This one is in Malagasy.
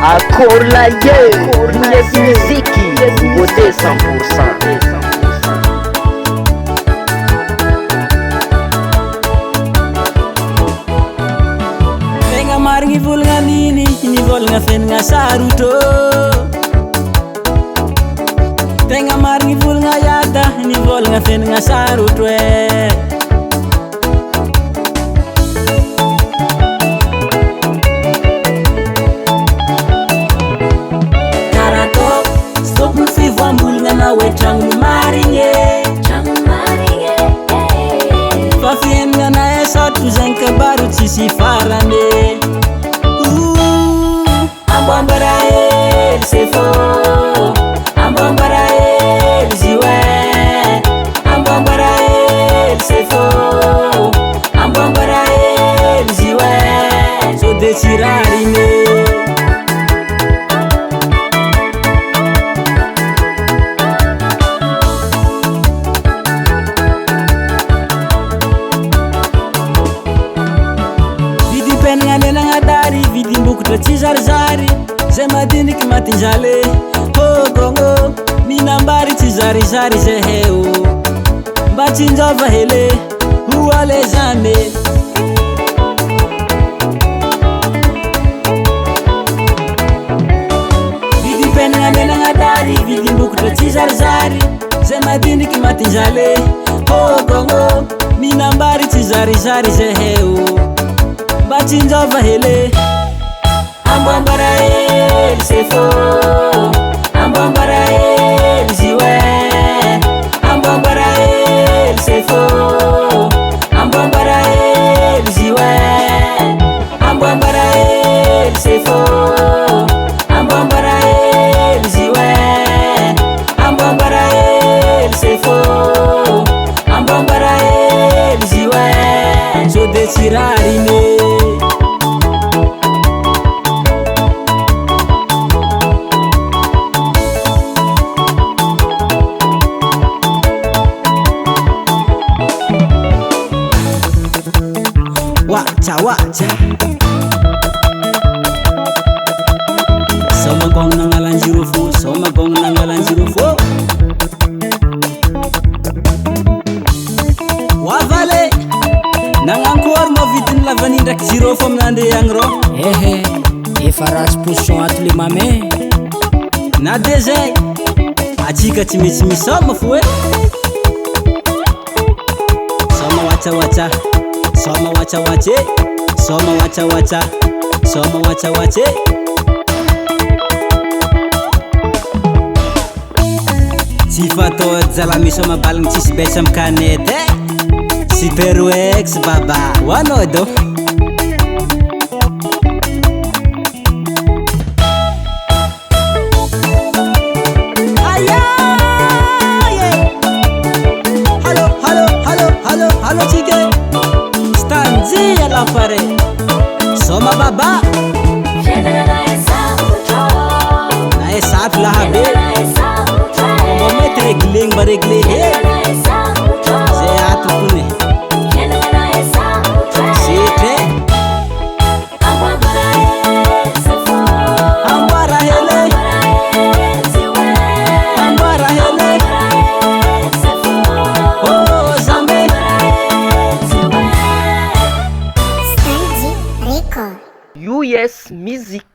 Akorlaye, muziki, beauté 100%. Tenga marngi vulga nini, ni volga fenga saruto. Tenga marngi vulga yada, ni volga fenga saruto. Chang maringe Fafienga na esa tuzenka baru chisi farande Ambambara el sefo Ambambara el ziwe Ambambara el sefo Ambambara el ziwe So desirarine Chizarizari, zemadini kimatinjale Ho gongo, minambari chizarizari zeheo Mbachinjava hele, huwale zame Vidi penga nena ngadari, vidi mbukta chizarizari Zemadini kimatinjale Ho gongo, minambari chizarizari zeheo Mbachinjava hele Ambambara el sefo Ambambara el ziwe Ambambara el sefo Ambambara el ziwe Ambambara el sefo Ambambara el ziwe Ambambara el sefo Ambambara el ziwe So desirarine Wacha Soma gong nangalan jirufu Soma gong nangalan jirufu Wavale Nangangkuar ma vitin lavani ndak jirufu mnande yangro Efaras puson atli mame Na deze Achika chimichimi soma fue Soma wacha Soma wacha Soma wacha Soma wacha Sifato zalami soma balang chis besam kanete Siperu ex baba Wanodo Halo chike Stanzia la fare Soma baba Na esa la habe Ombo met regling ba regle he Se atu kune Sete Ambara hele Ambara hele Oh zambe US Music.